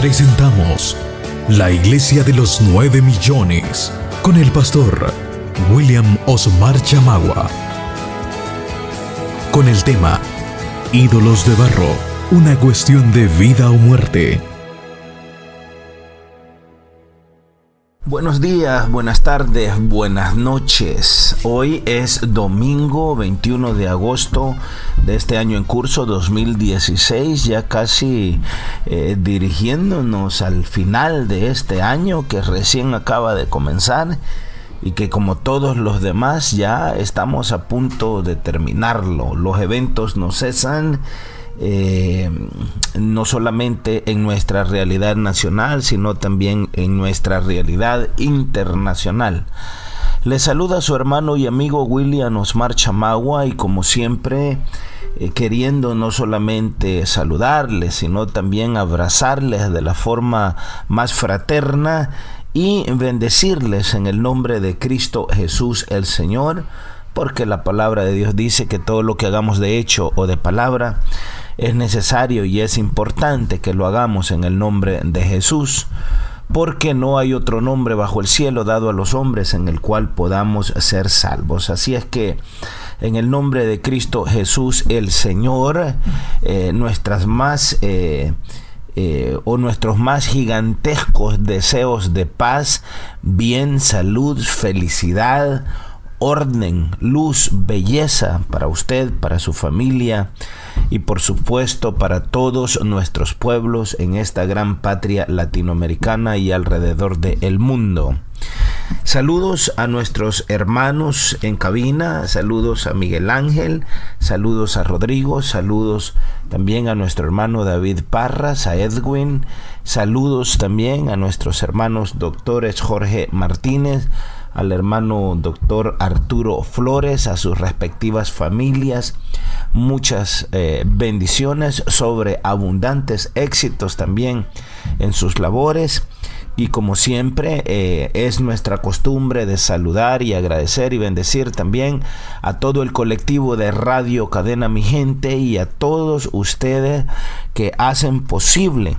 Presentamos la Iglesia de los 9 millones con el pastor William Osmar Chamagua. Con el tema Ídolos de barro, una cuestión de vida o muerte. Buenos días, buenas tardes, buenas noches. Hoy es domingo 21 de agosto de este año en curso 2016, ya casi dirigiéndonos al final de este año que recién acaba de comenzar y que, como todos los demás, ya estamos a punto de terminarlo. Los eventos no cesan. No solamente en nuestra realidad nacional, sino también en nuestra realidad internacional. Le saluda a su hermano y amigo William Osmar Chamagua, y como siempre, queriendo no solamente saludarles, sino también abrazarles de la forma más fraterna y bendecirles en el nombre de Cristo Jesús el Señor, porque la palabra de Dios dice que todo lo que hagamos de hecho o de palabra es necesario y es importante que lo hagamos en el nombre de Jesús, porque no hay otro nombre bajo el cielo dado a los hombres en el cual podamos ser salvos. Así es que en el nombre de Cristo Jesús el Señor, nuestros más gigantescos deseos de paz, bien, salud, felicidad, orden, luz, belleza para usted, para su familia y por supuesto para todos nuestros pueblos en esta gran patria latinoamericana y alrededor del mundo. Saludos a nuestros hermanos en cabina, saludos a Miguel Ángel, saludos a Rodrigo, saludos también a nuestro hermano David Parras, a Edwin, saludos también a nuestros hermanos doctores Jorge Martínez, al hermano doctor Arturo Flores, a sus respectivas familias, muchas bendiciones, sobre abundantes éxitos también en sus labores. Y como siempre, es nuestra costumbre de saludar y agradecer y bendecir también a todo el colectivo de Radio Cadena Mi Gente y a todos ustedes que hacen posible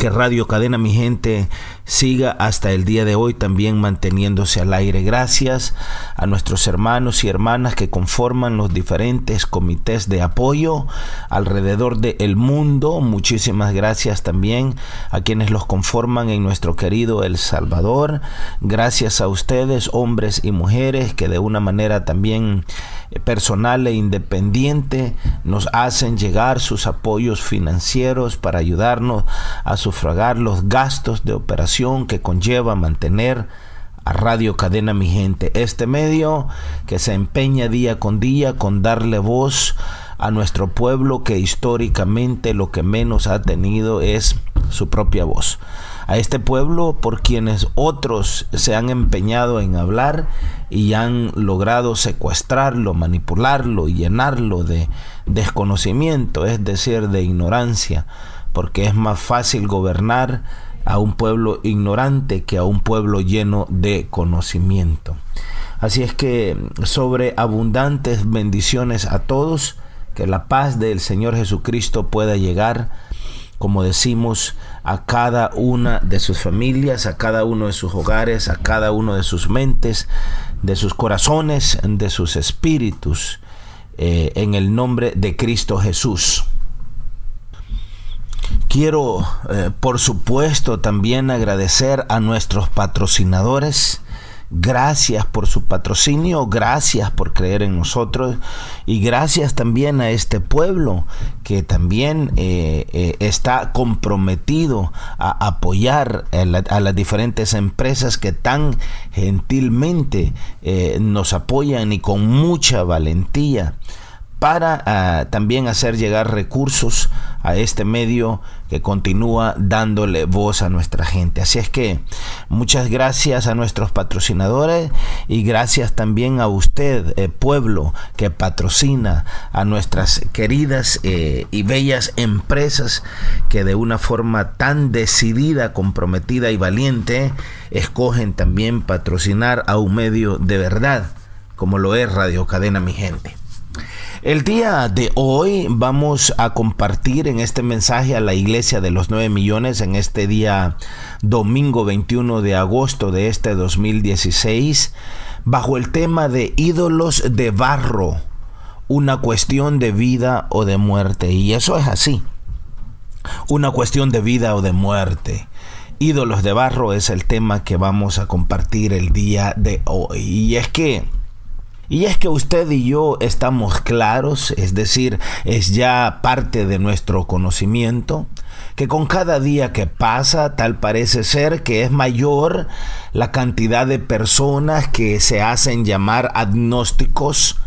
que Radio Cadena Mi Gente siga hasta el día de hoy también manteniéndose al aire. Gracias a nuestros hermanos y hermanas que conforman los diferentes comités de apoyo alrededor del mundo. Muchísimas gracias también a quienes los conforman en nuestro querido El Salvador. Gracias a ustedes, hombres y mujeres, que de una manera también personal e independiente nos hacen llegar sus apoyos financieros para ayudarnos a sufragar los gastos de operación que conlleva mantener a Radio Cadena Mi Gente, este medio que se empeña día con darle voz a nuestro pueblo, que históricamente lo que menos ha tenido es su propia voz. A este pueblo por quienes otros se han empeñado en hablar y han logrado secuestrarlo, manipularlo y llenarlo de desconocimiento, es decir, de ignorancia, porque es más fácil gobernar a un pueblo ignorante que a un pueblo lleno de conocimiento. Así es que sobre abundantes bendiciones a todos, que la paz del Señor Jesucristo pueda llegar, como decimos, a cada una de sus familias, a cada uno de sus hogares, a cada uno de sus mentes, de sus corazones, de sus espíritus, en el nombre de Cristo Jesús. Quiero, por supuesto, también agradecer a nuestros patrocinadores. Gracias por su patrocinio, gracias por creer en nosotros y gracias también a este pueblo que también está comprometido a apoyar a las diferentes empresas que tan gentilmente nos apoyan y con mucha valentía para también hacer llegar recursos a este medio que continúa dándole voz a nuestra gente. Así es que muchas gracias a nuestros patrocinadores y gracias también a usted, pueblo, que patrocina a nuestras queridas y bellas empresas que de una forma tan decidida, comprometida y valiente escogen también patrocinar a un medio de verdad como lo es Radio Cadena Mi Gente. El día de hoy vamos a compartir en este mensaje a la iglesia de los 9 millones en este día domingo 21 de agosto de este 2016 bajo el tema de ídolos de barro, una cuestión de vida o de muerte. Y eso es así, una cuestión de vida o de muerte. Ídolos de barro es el tema que vamos a compartir el día de hoy. Y es que usted y yo estamos claros, es decir, es ya parte de nuestro conocimiento, que con cada día que pasa, tal parece ser que es mayor la cantidad de personas que se hacen llamar agnósticos,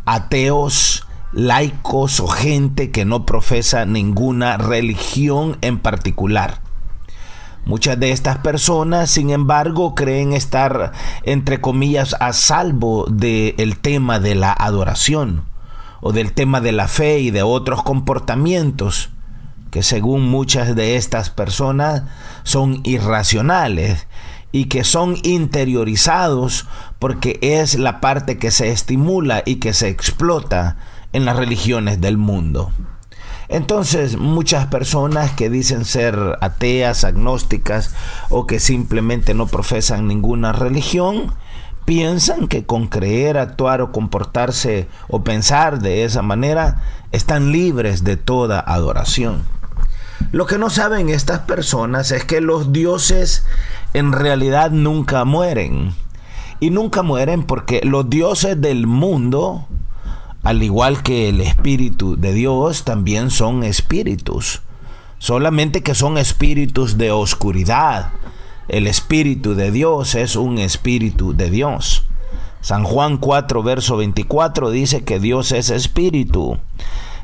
ateos, laicos o gente que no profesa ninguna religión en particular. Muchas de estas personas, sin embargo, creen estar, entre comillas, a salvo del tema de la adoración o del tema de la fe y de otros comportamientos que, según muchas de estas personas, son irracionales y que son interiorizados porque es la parte que se estimula y que se explota en las religiones del mundo. Entonces, muchas personas que dicen ser ateas, agnósticas o que simplemente no profesan ninguna religión, piensan que con creer, actuar o comportarse o pensar de esa manera, están libres de toda adoración. Lo que no saben estas personas es que los dioses en realidad nunca mueren. Y nunca mueren porque los dioses del mundo, al igual que el Espíritu de Dios, también son espíritus. Solamente que son espíritus de oscuridad. El Espíritu de Dios es un Espíritu de Dios. San Juan 4, verso 24 dice que Dios es espíritu.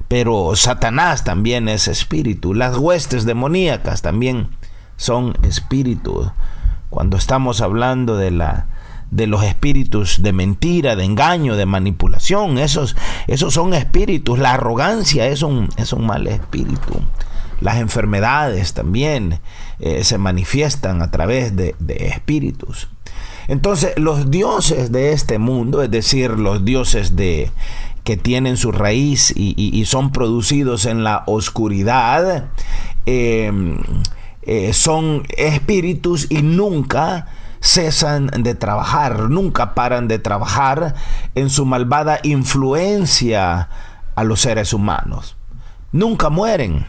Pero Satanás también es espíritu. Las huestes demoníacas también son espíritus. Cuando estamos hablando de los espíritus de mentira, de engaño, de manipulación, esos son espíritus. La arrogancia es un mal espíritu. Las enfermedades también se manifiestan a través de espíritus. Entonces, los dioses de este mundo, es decir, los dioses que tienen su raíz y son producidos en la oscuridad, son espíritus y nunca cesan de trabajar, nunca paran de trabajar en su malvada influencia a los seres humanos. Nunca mueren.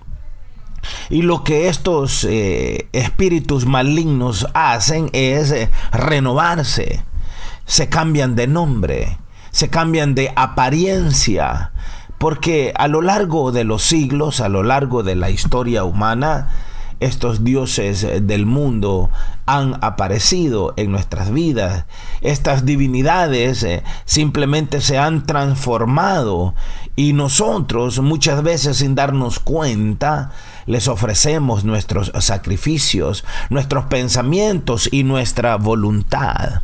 Y lo que estos espíritus malignos hacen es renovarse. Se cambian de nombre, se cambian de apariencia, porque a lo largo de los siglos, a lo largo de la historia humana, estos dioses del mundo han aparecido en nuestras vidas. Estas divinidades simplemente se han transformado y nosotros muchas veces, sin darnos cuenta, les ofrecemos nuestros sacrificios, nuestros pensamientos y nuestra voluntad.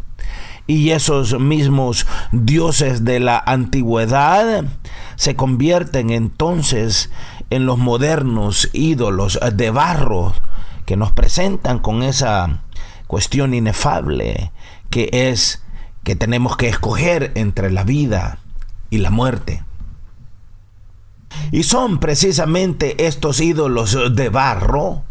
Y esos mismos dioses de la antigüedad se convierten entonces en los modernos ídolos de barro que nos presentan con esa cuestión inefable que es que tenemos que escoger entre la vida y la muerte. Y son precisamente estos ídolos de barro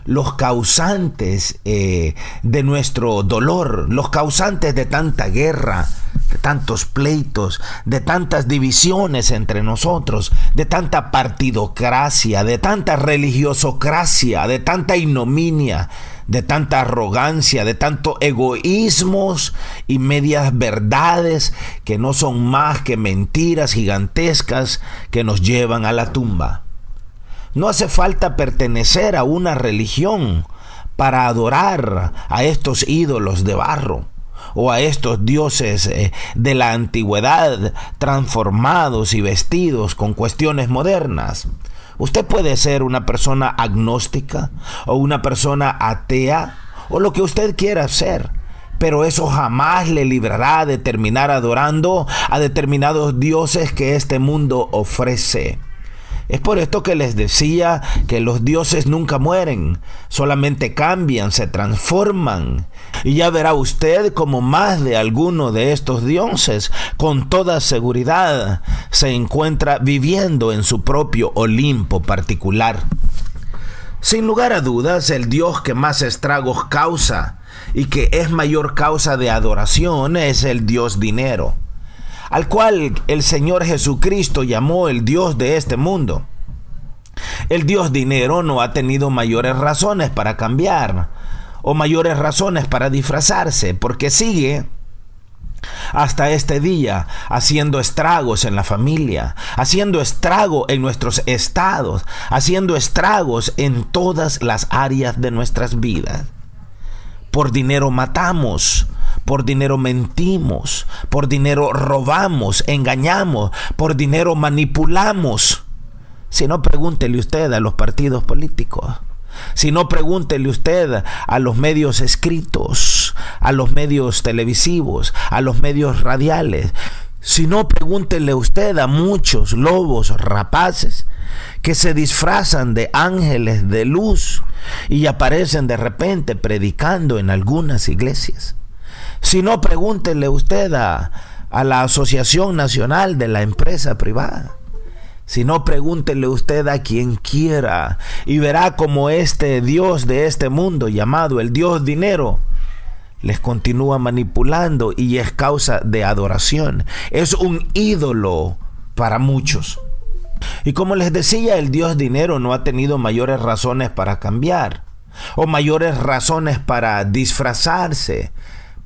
los causantes de nuestro dolor, los causantes de tanta guerra, de tantos pleitos, de tantas divisiones entre nosotros, de tanta partidocracia, de tanta religiosocracia, de tanta ignominia, de tanta arrogancia, de tanto egoísmos y medias verdades que no son más que mentiras gigantescas que nos llevan a la tumba. No hace falta pertenecer a una religión para adorar a estos ídolos de barro o a estos dioses de la antigüedad transformados y vestidos con cuestiones modernas. Usted puede ser una persona agnóstica o una persona atea o lo que usted quiera ser, pero eso jamás le librará de terminar adorando a determinados dioses que este mundo ofrece. Es por esto que les decía que los dioses nunca mueren, solamente cambian, se transforman. Y ya verá usted como más de alguno de estos dioses, con toda seguridad, se encuentra viviendo en su propio Olimpo particular. Sin lugar a dudas, el Dios que más estragos causa y que es mayor causa de adoración es el Dios dinero, al cual el Señor Jesucristo llamó el Dios de este mundo. El Dios dinero no ha tenido mayores razones para cambiar o mayores razones para disfrazarse, porque sigue hasta este día haciendo estragos en la familia, haciendo estrago en nuestros estados, haciendo estragos en todas las áreas de nuestras vidas. Por dinero matamos, por dinero mentimos, por dinero robamos, engañamos, por dinero manipulamos. Si no, pregúntele usted a los partidos políticos. Si no, pregúntele usted a los medios escritos, a los medios televisivos, a los medios radiales. Si no, pregúntele usted a muchos lobos rapaces que se disfrazan de ángeles de luz y aparecen de repente predicando en algunas iglesias. Si no, pregúntele usted a la Asociación Nacional de la Empresa Privada. Si no, pregúntele usted a quien quiera y verá como este Dios de este mundo, llamado el Dios dinero, les continúa manipulando y es causa de adoración. Es un ídolo para muchos. Y como les decía, el Dios dinero no ha tenido mayores razones para cambiar o mayores razones para disfrazarse,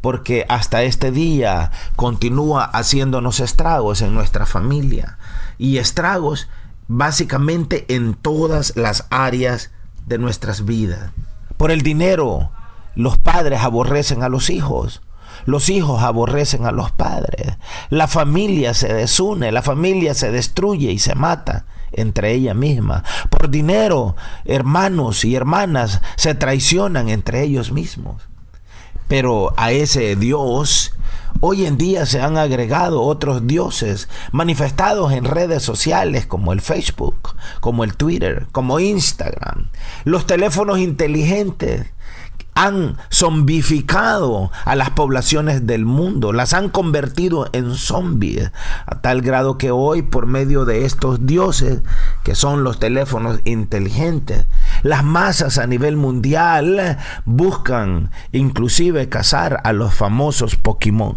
porque hasta este día continúa haciéndonos estragos en nuestra familia y estragos básicamente en todas las áreas de nuestras vidas. Por el dinero, los padres aborrecen a los hijos aborrecen a los padres, la familia se desune, la familia se destruye y se mata entre ella misma. Por dinero, hermanos y hermanas se traicionan entre ellos mismos. Pero a ese Dios hoy en día se han agregado otros dioses manifestados en redes sociales como el Facebook, como el Twitter, como Instagram. Los teléfonos inteligentes han zombificado a las poblaciones del mundo, las han convertido en zombies, a tal grado que hoy, por medio de estos dioses, que son los teléfonos inteligentes, las masas a nivel mundial buscan inclusive cazar a los famosos Pokémon.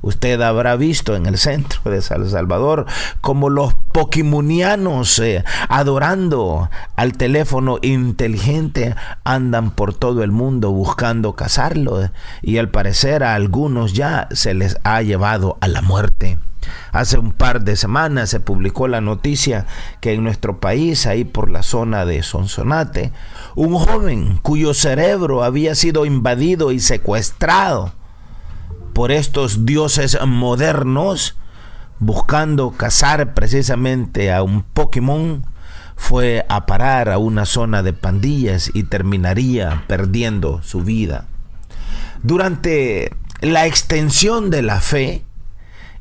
Usted habrá visto en el centro de San Salvador como los pokémonianos adorando al teléfono inteligente andan por todo el mundo buscando cazarlo, y al parecer a algunos ya se les ha llevado a la muerte. Hace un par de semanas se publicó la noticia que en nuestro país, ahí por la zona de Sonsonate, un joven cuyo cerebro había sido invadido y secuestrado por estos dioses modernos, buscando cazar precisamente a un Pokémon, fue a parar a una zona de pandillas y terminaría perdiendo su vida. Durante la extensión de la fe,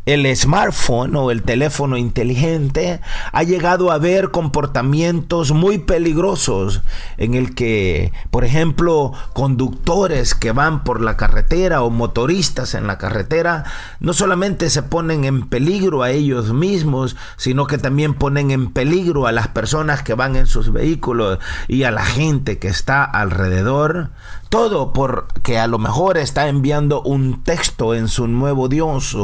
el smartphone o el teléfono inteligente ha llegado a ver comportamientos muy peligrosos en el que, por ejemplo, conductores que van por la carretera o motoristas en la carretera no solamente se ponen en peligro a ellos mismos, sino que también ponen en peligro a las personas que van en sus vehículos y a la gente que está alrededor. Todo porque a lo mejor está enviando un texto en su nuevo Dios.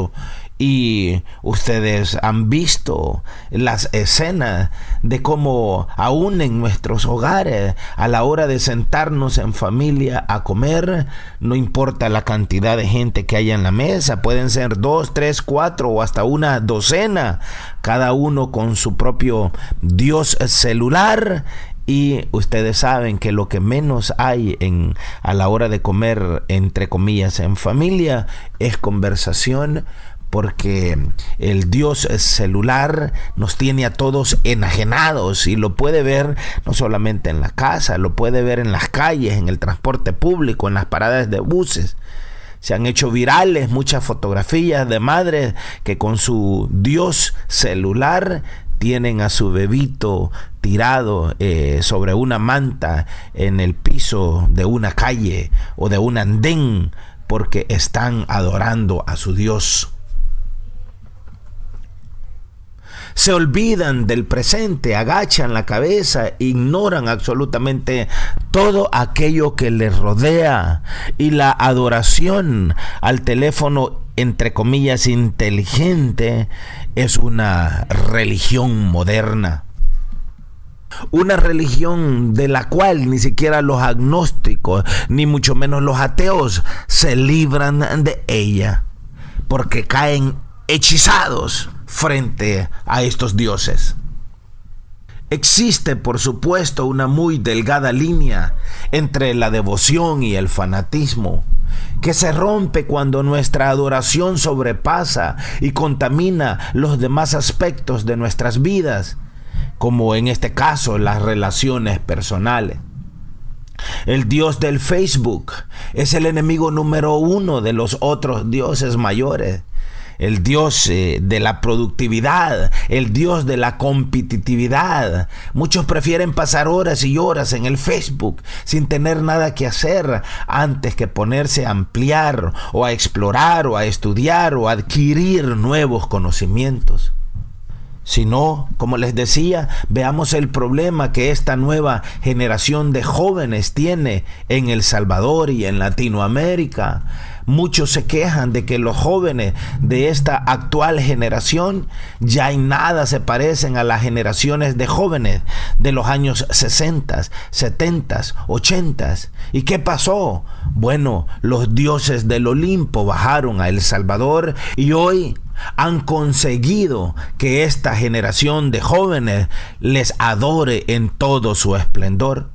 Y ustedes han visto las escenas de cómo aún en nuestros hogares, a la hora de sentarnos en familia a comer, no importa la cantidad de gente que haya en la mesa, pueden ser 2, 3, 4 o hasta una docena, cada uno con su propio Dios celular. Y ustedes saben que lo que menos hay a la hora de comer, entre comillas, en familia, es conversación, porque el Dios celular nos tiene a todos enajenados, y lo puede ver no solamente en la casa, lo puede ver en las calles, en el transporte público, en las paradas de buses. Se han hecho virales muchas fotografías de madres que con su Dios celular tienen a su bebito tirado sobre una manta en el piso de una calle o de un andén porque están adorando a su Dios. Se olvidan del presente, agachan la cabeza, ignoran absolutamente todo aquello que les rodea, y la adoración al teléfono, entre comillas, inteligente, es una religión moderna. Una religión de la cual ni siquiera los agnósticos, ni mucho menos los ateos, se libran de ella, porque caen hechizados frente a estos dioses. Existe, por supuesto, una muy delgada línea entre la devoción y el fanatismo, que se rompe cuando nuestra adoración sobrepasa y contamina los demás aspectos de nuestras vidas, como en este caso las relaciones personales. El Dios del Facebook es el enemigo número uno de los otros dioses mayores. El Dios de la productividad, el Dios de la competitividad. Muchos prefieren pasar horas y horas en el Facebook sin tener nada que hacer antes que ponerse a ampliar o a explorar o a estudiar o a adquirir nuevos conocimientos. Si no, como les decía, veamos el problema que esta nueva generación de jóvenes tiene en El Salvador y en Latinoamérica. Muchos se quejan de que los jóvenes de esta actual generación ya en nada se parecen a las generaciones de jóvenes de los años 60, 70, 80. ¿Y qué pasó? Bueno, los dioses del Olimpo bajaron a El Salvador y hoy han conseguido que esta generación de jóvenes les adore en todo su esplendor.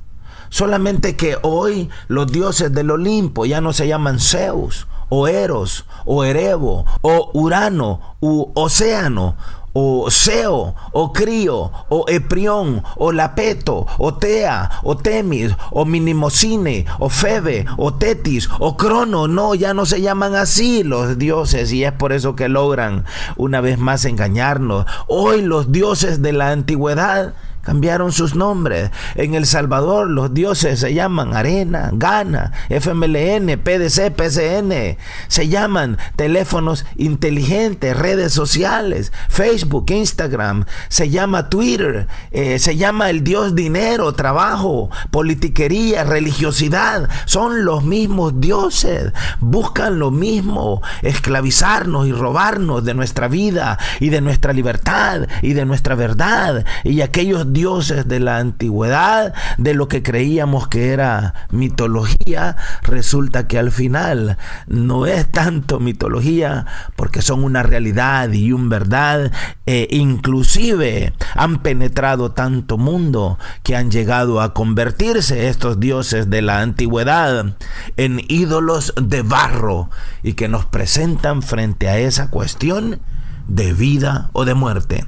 Solamente que hoy los dioses del Olimpo ya no se llaman Zeus, o Eros, o Erebo, o Urano, u Océano, o Seo, o Crío, o Eprión, o Lapeto, o Tea, o Temis, o Minimocine, o Febe, o Tetis, o Crono. No, ya no se llaman así los dioses, y es por eso que logran una vez más engañarnos. Hoy los dioses de la antigüedad cambiaron sus nombres. En El Salvador los dioses se llaman Arena, Gana, FMLN, PDC, PCN. Se llaman teléfonos inteligentes, redes sociales, Facebook, Instagram. Se llama Twitter. Se llama el dios dinero, trabajo, politiquería, religiosidad. Son los mismos dioses. Buscan lo mismo, esclavizarnos y robarnos de nuestra vida y de nuestra libertad y de nuestra verdad. Y aquellos dioses de la antigüedad, de lo que creíamos que era mitología, resulta que al final no es tanto mitología, porque son una realidad y una verdad. Inclusive han penetrado tanto mundo que han llegado a convertirse estos dioses de la antigüedad en ídolos de barro, y que nos presentan frente a esa cuestión de vida o de muerte.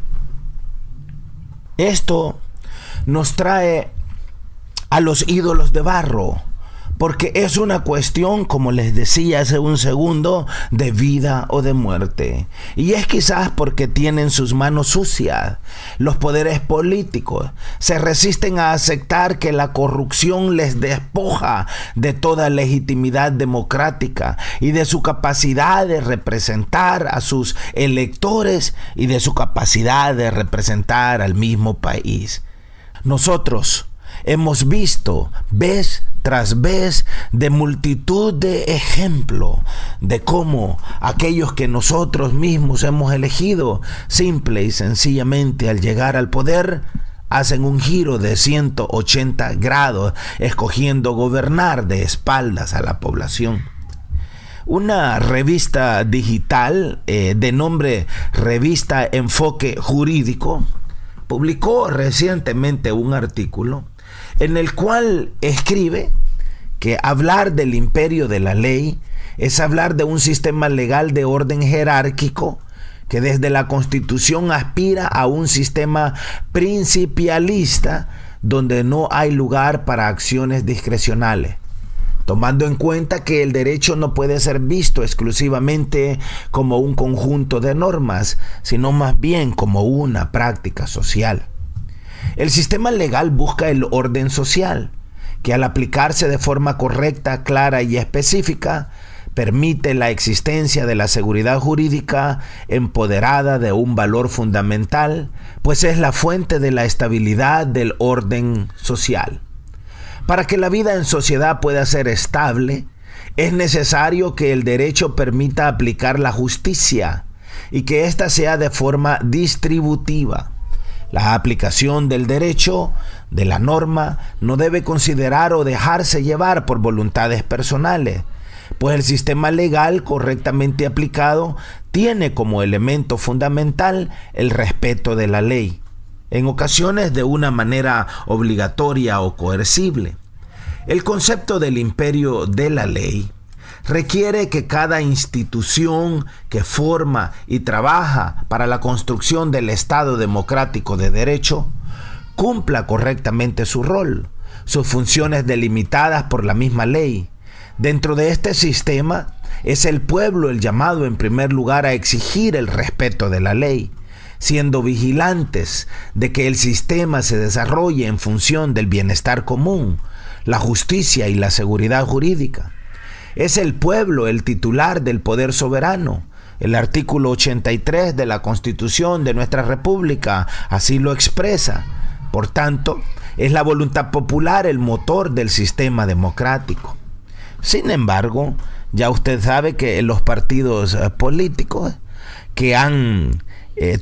Esto nos trae a los ídolos de barro, porque es una cuestión, como les decía hace un segundo, de vida o de muerte. Y es quizás porque tienen sus manos sucias. Los poderes políticos se resisten a aceptar que la corrupción les despoja de toda legitimidad democrática y de su capacidad de representar a sus electores y de su capacidad de representar al mismo país. Nosotros hemos visto vez tras vez de multitud de ejemplos de cómo aquellos que nosotros mismos hemos elegido, simple y sencillamente al llegar al poder, hacen un giro de 180 grados, escogiendo gobernar de espaldas a la población. Una revista digital de nombre Revista Enfoque Jurídico publicó recientemente un artículo en el cual escribe que hablar del imperio de la ley es hablar de un sistema legal de orden jerárquico que desde la Constitución aspira a un sistema principialista donde no hay lugar para acciones discrecionales. tomando en cuenta que el derecho no puede ser visto exclusivamente como un conjunto de normas, sino más bien como una práctica social. El sistema legal busca el orden social, que al aplicarse de forma correcta, clara y específica, permite la existencia de la seguridad jurídica empoderada de un valor fundamental, pues es la fuente de la estabilidad del orden social. Para que la vida en sociedad pueda ser estable, es necesario que el derecho permita aplicar la justicia y que ésta sea de forma distributiva. La aplicación del derecho, de la norma, no debe considerar o dejarse llevar por voluntades personales, pues el sistema legal correctamente aplicado tiene como elemento fundamental el respeto de la ley, en ocasiones de una manera obligatoria o coercible. El concepto del imperio de la ley requiere que cada institución que forma y trabaja para la construcción del Estado democrático de derecho cumpla correctamente su rol, sus funciones delimitadas por la misma ley. Dentro de este sistema es el pueblo el llamado en primer lugar a exigir el respeto de la ley, siendo vigilantes de que el sistema se desarrolle en función del bienestar común, la justicia y la seguridad jurídica. Es el pueblo el titular del poder soberano. El artículo 83 de la Constitución de nuestra República así lo expresa. Por tanto, es la voluntad popular el motor del sistema democrático. Sin embargo, ya usted sabe que los partidos políticos que han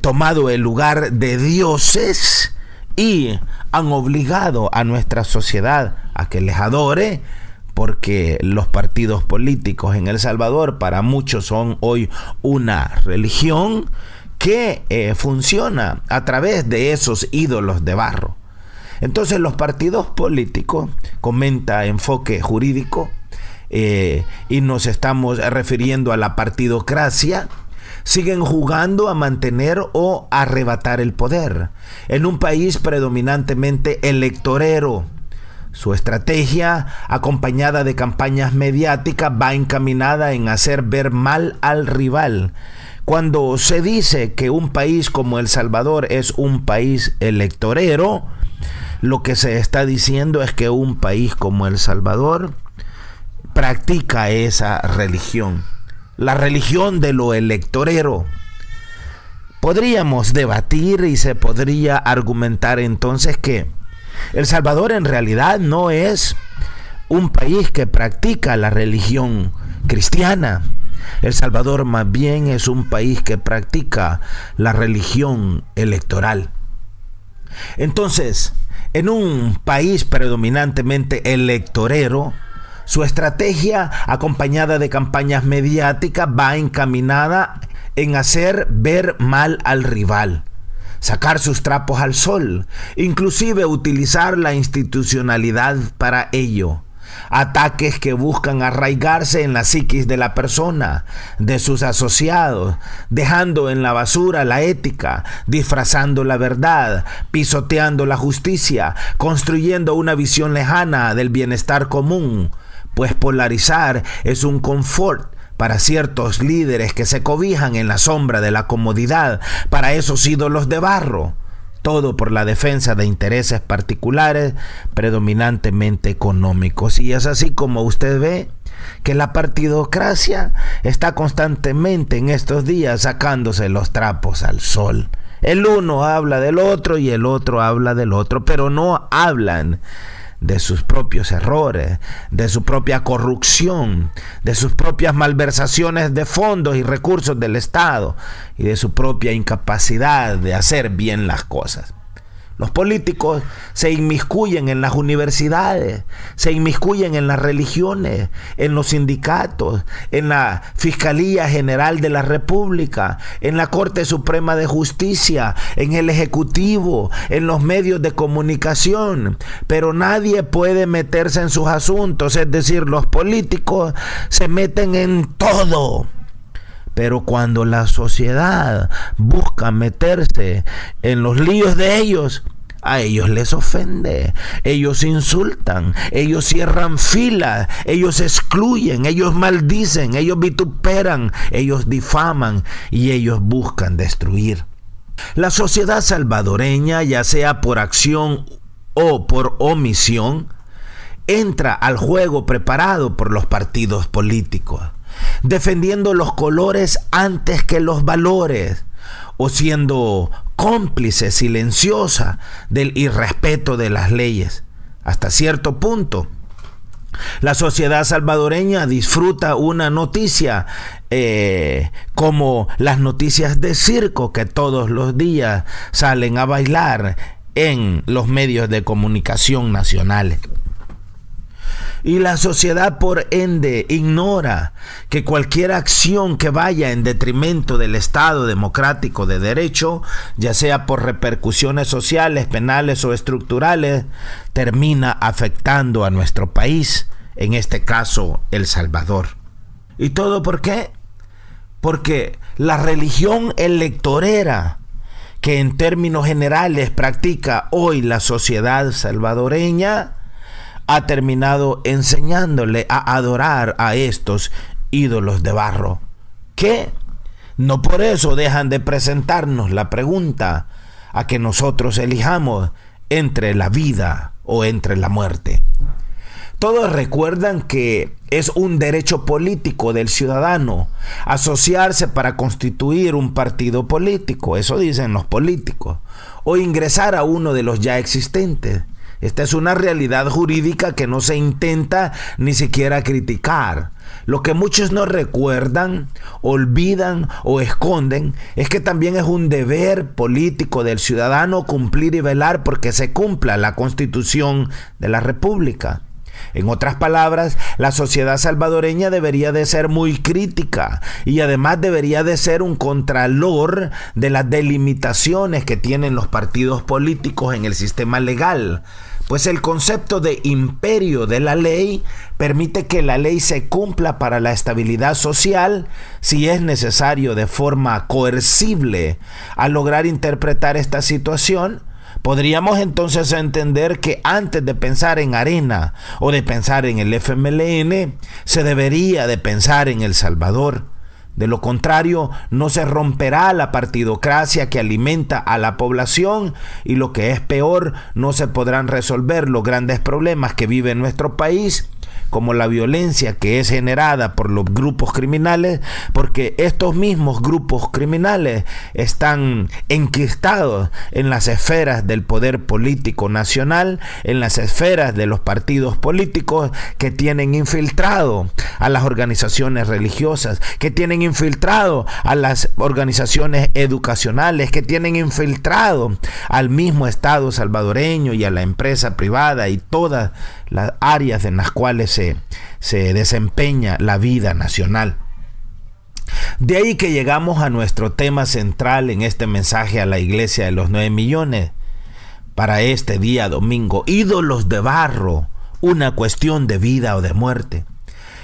tomado el lugar de dioses y han obligado a nuestra sociedad a que les adore, porque los partidos políticos en El Salvador para muchos son hoy una religión que funciona a través de esos ídolos de barro. Entonces los partidos políticos, comenta Enfoque Jurídico, y nos estamos refiriendo a la partidocracia, siguen jugando a mantener o arrebatar el poder en un país predominantemente electorero. Su estrategia, acompañada de campañas mediáticas, va encaminada en hacer ver mal al rival. Cuando se dice que un país como El Salvador es un país electorero, lo que se está diciendo es que un país como El Salvador practica esa religión, la religión de lo electorero. Podríamos debatir y se podría argumentar entonces que El Salvador en realidad no es un país que practica la religión cristiana. El Salvador más bien es un país que practica la religión electoral. Entonces, en un país predominantemente electorero, su estrategia, acompañada de campañas mediáticas, va encaminada en hacer ver mal al rival, sacar sus trapos al sol, inclusive utilizar la institucionalidad para ello. Ataques que buscan arraigarse en la psiquis de la persona, de sus asociados, dejando en la basura la ética, disfrazando la verdad, pisoteando la justicia, construyendo una visión lejana del bienestar común, pues polarizar es un confort para ciertos líderes que se cobijan en la sombra de la comodidad, para esos ídolos de barro. Todo por la defensa de intereses particulares predominantemente económicos. Y es así como usted ve que la partidocracia está constantemente en estos días sacándose los trapos al sol. El uno habla del otro y el otro habla del otro, pero no hablan de sus propios errores, de su propia corrupción, de sus propias malversaciones de fondos y recursos del Estado y de su propia incapacidad de hacer bien las cosas. Los políticos se inmiscuyen en las universidades, se inmiscuyen en las religiones, en los sindicatos, en la Fiscalía General de la República, en la Corte Suprema de Justicia, en el Ejecutivo, en los medios de comunicación, pero nadie puede meterse en sus asuntos, es decir, los políticos se meten en todo. Pero cuando la sociedad busca meterse en los líos de ellos, A ellos les ofende, ellos insultan, ellos cierran filas, ellos excluyen, ellos maldicen, ellos vituperan, ellos difaman y ellos buscan destruir. La sociedad salvadoreña, ya sea por acción o por omisión, entra al juego preparado por los partidos políticos, defendiendo los colores antes que los valores, o siendo cómplice silenciosa del irrespeto de las leyes. Hasta cierto punto, la sociedad salvadoreña disfruta una noticia como las noticias de circo que todos los días salen a bailar en los medios de comunicación nacionales. Y la sociedad, por ende, ignora que cualquier acción que vaya en detrimento del Estado democrático de derecho, ya sea por repercusiones sociales, penales o estructurales, termina afectando a nuestro país, en este caso, El Salvador. ¿Y todo por qué? Porque la religión electorera que en términos generales practica hoy la sociedad salvadoreña ha terminado enseñándole a adorar a estos ídolos de barro, que no por eso dejan de presentarnos la pregunta a que nosotros elijamos entre la vida o entre la muerte. Todos recuerdan que es un derecho político del ciudadano asociarse para constituir un partido político, eso dicen los políticos, o ingresar a uno de los ya existentes. Esta es una realidad jurídica que no se intenta ni siquiera criticar. Lo que muchos no recuerdan, olvidan o esconden es que también es un deber político del ciudadano cumplir y velar porque se cumpla la Constitución de la República. En otras palabras, la sociedad salvadoreña debería de ser muy crítica y además debería de ser un contralor de las delimitaciones que tienen los partidos políticos en el sistema legal. Pues el concepto de imperio de la ley permite que la ley se cumpla para la estabilidad social si es necesario de forma coercible. Al lograr interpretar esta situación, podríamos entonces entender que antes de pensar en Arena o de pensar en el FMLN, se debería de pensar en El Salvador. De lo contrario, no se romperá la partidocracia que alimenta a la población y, lo que es peor, no se podrán resolver los grandes problemas que vive nuestro país, como la violencia que es generada por los grupos criminales, porque estos mismos grupos criminales están enquistados en las esferas del poder político nacional, en las esferas de los partidos políticos que tienen infiltrado a las organizaciones religiosas, que tienen infiltrado a las organizaciones educacionales, que tienen infiltrado al mismo Estado salvadoreño y a la empresa privada y todas las áreas en las cuales se desempeña la vida nacional. De ahí que llegamos a nuestro tema central en este mensaje a la iglesia de los 9 millones para este día domingo: ídolos de barro, una cuestión de vida o de muerte.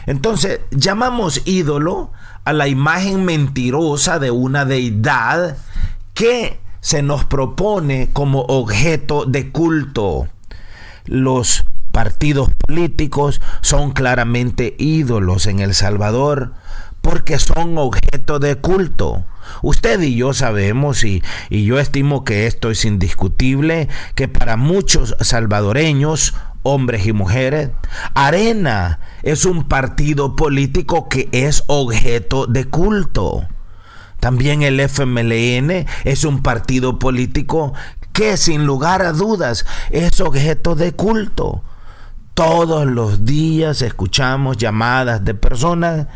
Entonces, llamamos ídolo a la imagen mentirosa de una deidad que se nos propone como objeto de culto. Los partidos políticos son claramente ídolos en El Salvador porque son objeto de culto. Usted y yo sabemos, y yo estimo que esto es indiscutible, que para muchos salvadoreños, hombres y mujeres, Arena es un partido político que es objeto de culto. También el FMLN es un partido político que sin lugar a dudas es objeto de culto. Todos los días escuchamos llamadas de personas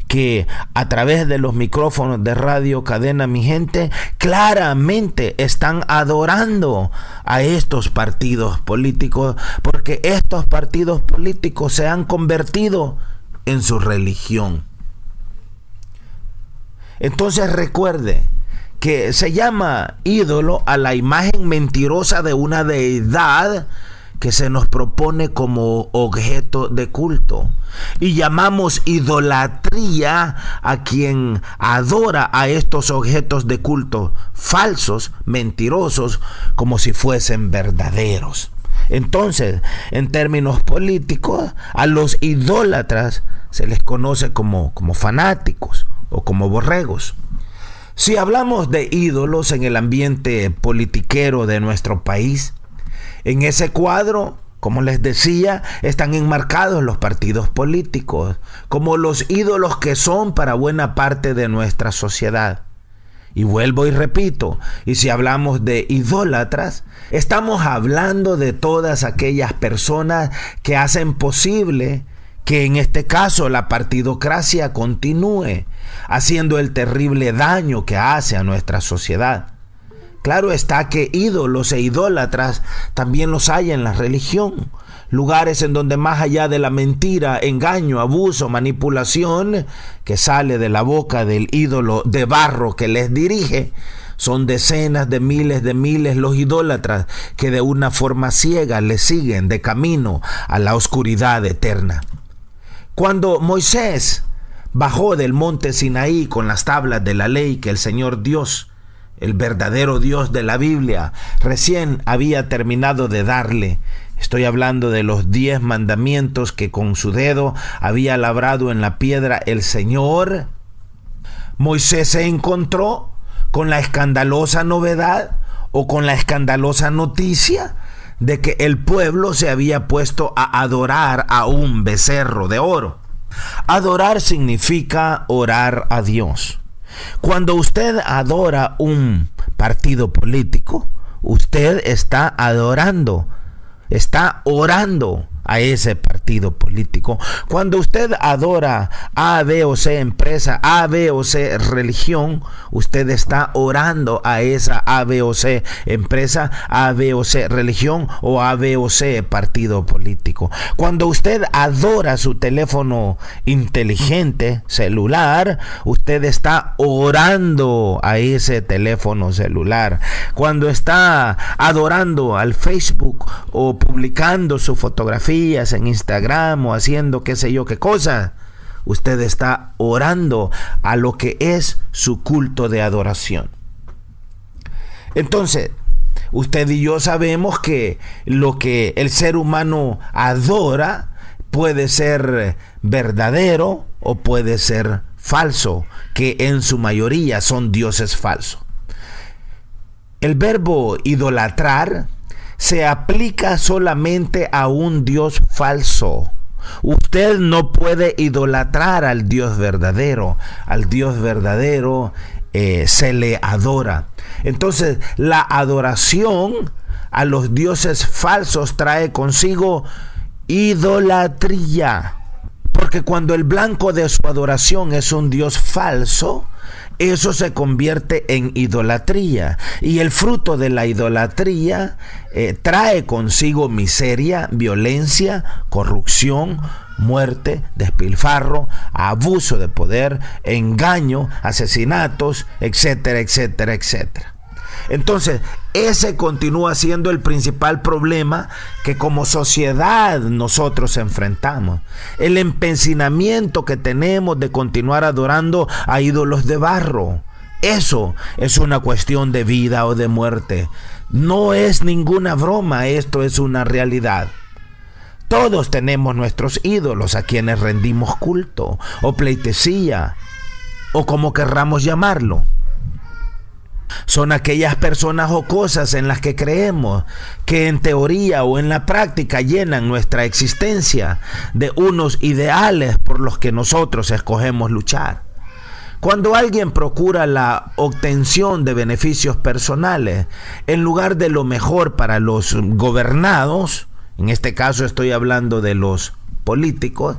que a través de los micrófonos de Radio Cadena Mi Gente claramente están adorando a estos partidos políticos, porque estos partidos políticos se han convertido en su religión. Entonces recuerde que se llama ídolo a la imagen mentirosa de una deidad que se nos propone como objeto de culto. Y llamamos idolatría a quien adora a estos objetos de culto falsos, mentirosos, como si fuesen verdaderos. Entonces, en términos políticos, a los idólatras se les conoce como fanáticos o como borregos. Si hablamos de ídolos en el ambiente politiquero de nuestro país, en ese cuadro, como les decía, están enmarcados los partidos políticos como los ídolos que son para buena parte de nuestra sociedad. Y vuelvo y repito, y si hablamos de idólatras, estamos hablando de todas aquellas personas que hacen posible que en este caso la partidocracia continúe haciendo el terrible daño que hace a nuestra sociedad. Claro está que ídolos e idólatras también los hay en la religión, lugares en donde más allá de la mentira, engaño, abuso, manipulación que sale de la boca del ídolo de barro que les dirige, son decenas de miles los idólatras que de una forma ciega les siguen de camino a la oscuridad eterna. Cuando Moisés bajó del monte Sinaí con las tablas de la ley que el Señor Dios, el verdadero Dios de la Biblia, recién había terminado de darle, estoy hablando de los 10 mandamientos que con su dedo había labrado en la piedra el Señor, Moisés se encontró con la escandalosa novedad o con la escandalosa noticia de que el pueblo se había puesto a adorar a un becerro de oro. Adorar significa orar a Dios. Cuando usted adora un partido político, usted está adorando, está orando a ese partido político. Cuando usted adora A, B o C empresa, A, B o C religión, usted está orando a esa A, B o C empresa, A, B o C religión o A, B o C partido político. Cuando usted adora su teléfono inteligente celular, usted está orando a ese teléfono celular. Cuando está adorando al Facebook o publicando su fotografía en Instagram o haciendo qué sé yo qué cosa, usted está orando a lo que es su culto de adoración. Entonces, usted y yo sabemos que lo que el ser humano adora puede ser verdadero o puede ser falso, que en su mayoría son dioses falsos. El verbo idolatrar se aplica solamente a un Dios falso. Usted no puede idolatrar al Dios verdadero. Al Dios verdadero se le adora. Entonces, la adoración a los dioses falsos trae consigo idolatría. Porque cuando el blanco de su adoración es un Dios falso, eso se convierte en idolatría. Y el fruto de la idolatría trae consigo miseria, violencia, corrupción, muerte, despilfarro, abuso de poder, engaño, asesinatos, etcétera, etcétera, etcétera. Entonces, ese continúa siendo el principal problema que como sociedad nosotros enfrentamos. El empecinamiento que tenemos de continuar adorando a ídolos de barro. Eso es una cuestión de vida o de muerte. No es ninguna broma, esto es una realidad. Todos tenemos nuestros ídolos a quienes rendimos culto o pleitesía o como querramos llamarlo. Son aquellas personas o cosas en las que creemos que en teoría o en la práctica llenan nuestra existencia de unos ideales por los que nosotros escogemos luchar. Cuando alguien procura la obtención de beneficios personales en lugar de lo mejor para los gobernados, en este caso estoy hablando de los políticos,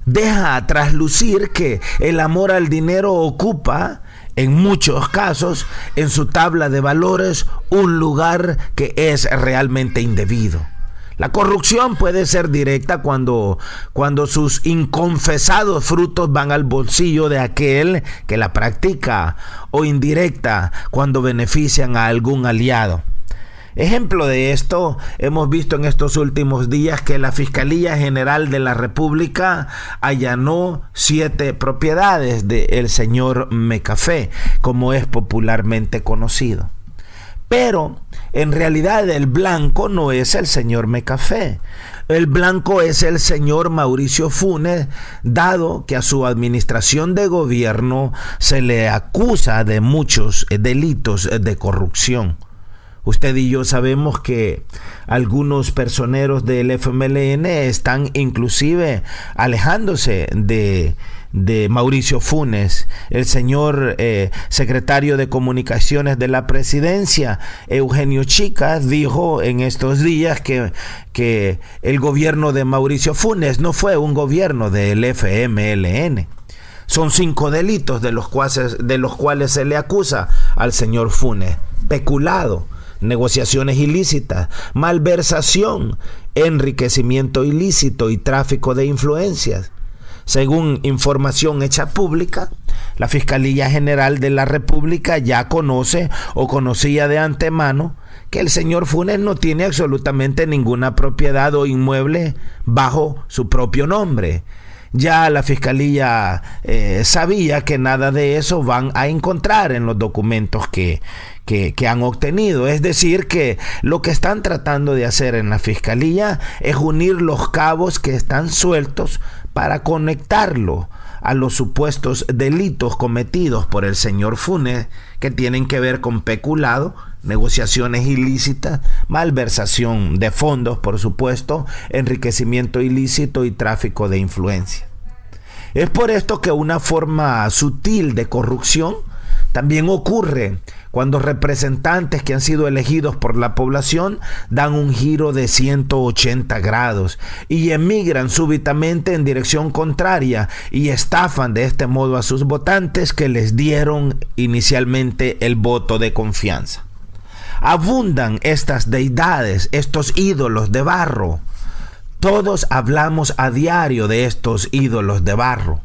deja a traslucir que el amor al dinero ocupa en muchos casos, en su tabla de valores, un lugar que es realmente indebido. La corrupción puede ser directa cuando sus inconfesados frutos van al bolsillo de aquel que la practica, o indirecta cuando benefician a algún aliado. Ejemplo de esto, hemos visto en estos últimos días que la Fiscalía General de la República allanó 7 propiedades del señor Mecafé, como es popularmente conocido. Pero en realidad el blanco no es el señor Mecafé. El blanco es el señor Mauricio Funes, dado que a su administración de gobierno se le acusa de muchos delitos de corrupción. Usted y yo sabemos que algunos personeros del FMLN están inclusive alejándose de Mauricio Funes. El señor secretario de Comunicaciones de la Presidencia, Eugenio Chicas, dijo en estos días que el gobierno de Mauricio Funes no fue un gobierno del FMLN. Son 5 delitos de los cuales se le acusa al señor Funes: peculado, negociaciones ilícitas, malversación, enriquecimiento ilícito y tráfico de influencias. Según información hecha pública, la Fiscalía General de la República ya conoce o conocía de antemano que el señor Funes no tiene absolutamente ninguna propiedad o inmueble bajo su propio nombre. Ya la Fiscalía sabía que nada de eso van a encontrar en los documentos que han obtenido. Es decir, que lo que están tratando de hacer en la Fiscalía es unir los cabos que están sueltos para conectarlo a los supuestos delitos cometidos por el señor Funes, que tienen que ver con peculado, negociaciones ilícitas, malversación de fondos, por supuesto, enriquecimiento ilícito y tráfico de influencia. Es por esto que una forma sutil de corrupción también ocurre cuando representantes que han sido elegidos por la población dan un giro de 180 grados y emigran súbitamente en dirección contraria y estafan de este modo a sus votantes que les dieron inicialmente el voto de confianza. Abundan estas deidades, estos ídolos de barro. Todos hablamos a diario de estos ídolos de barro,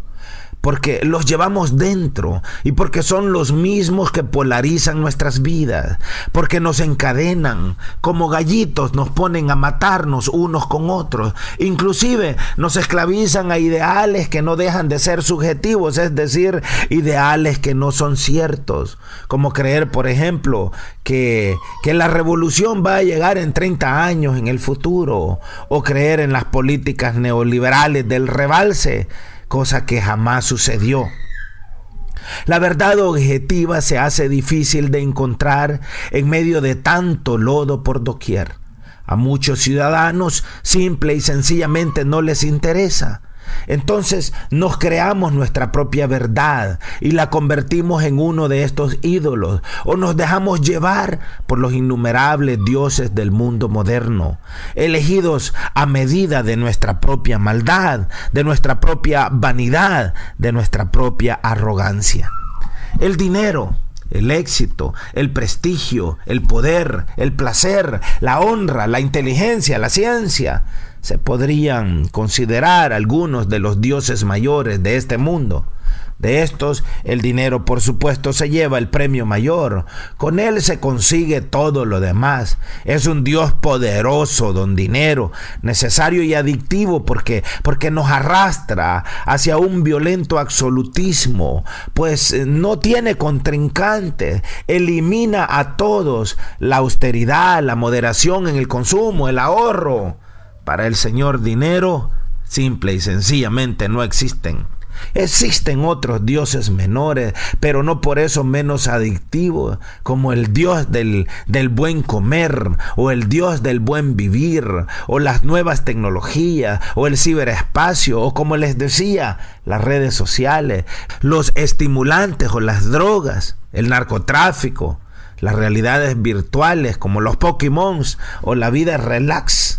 porque los llevamos dentro y porque son los mismos que polarizan nuestras vidas, porque nos encadenan, como gallitos nos ponen a matarnos unos con otros, inclusive nos esclavizan a ideales que no dejan de ser subjetivos, es decir, ideales que no son ciertos, como creer, por ejemplo, que la revolución va a llegar en 30 años en el futuro, o creer en las políticas neoliberales del rebalse, cosa que jamás sucedió. La verdad objetiva se hace difícil de encontrar en medio de tanto lodo por doquier. A muchos ciudadanos simple y sencillamente no les interesa. Entonces nos creamos nuestra propia verdad y la convertimos en uno de estos ídolos, o nos dejamos llevar por los innumerables dioses del mundo moderno, elegidos a medida de nuestra propia maldad, de nuestra propia vanidad, de nuestra propia arrogancia. El dinero, el éxito, el prestigio, el poder, el placer, la honra, la inteligencia, la ciencia se podrían considerar algunos de los dioses mayores de este mundo. De estos, el dinero, por supuesto, se lleva el premio mayor. Con él se consigue todo lo demás. Es un Dios poderoso, don dinero, necesario y adictivo porque nos arrastra hacia un violento absolutismo, pues no tiene contrincantes, elimina a todos, la austeridad, la moderación en el consumo, el ahorro. Para el señor dinero, simple y sencillamente no existen. Existen otros dioses menores, pero no por eso menos adictivos, como el dios del buen comer, o el dios del buen vivir, o las nuevas tecnologías, o el ciberespacio, o como les decía, las redes sociales, los estimulantes o las drogas, el narcotráfico, las realidades virtuales como los Pokémon o la vida relax.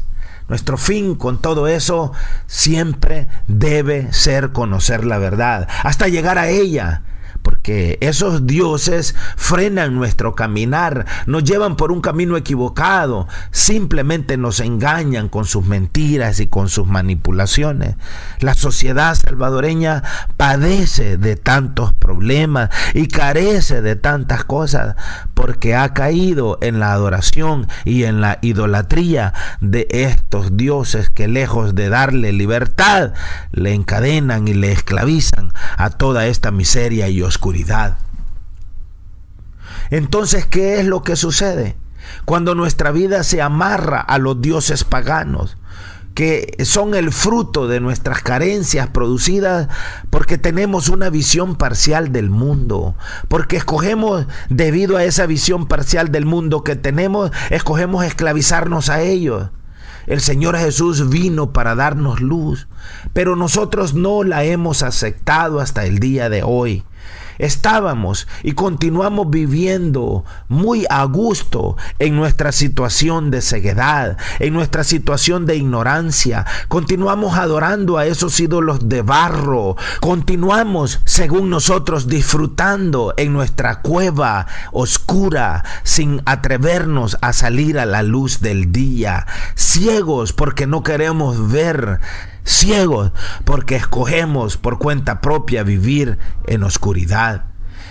Nuestro fin con todo eso siempre debe ser conocer la verdad, hasta llegar a ella, porque esos dioses frenan nuestro caminar, nos llevan por un camino equivocado, simplemente nos engañan con sus mentiras y con sus manipulaciones. La sociedad salvadoreña padece de tantos problemas y carece de tantas cosas porque ha caído en la adoración y en la idolatría de estos dioses que, lejos de darle libertad, le encadenan y le esclavizan a toda esta miseria y oscuridad. Entonces, ¿qué es lo que sucede cuando nuestra vida se amarra a los dioses paganos, que son el fruto de nuestras carencias producidas porque tenemos una visión parcial del mundo? Porque escogemos, debido a esa visión parcial del mundo que tenemos, escogemos esclavizarnos a ellos. El Señor Jesús vino para darnos luz, pero nosotros no la hemos aceptado hasta el día de hoy. Estábamos y continuamos viviendo muy a gusto en nuestra situación de ceguedad, en nuestra situación de ignorancia. Continuamos adorando a esos ídolos de barro. Continuamos, según nosotros, disfrutando en nuestra cueva oscura sin atrevernos a salir a la luz del día. Ciegos porque no queremos ver. Ciegos porque escogemos por cuenta propia vivir en oscuridad.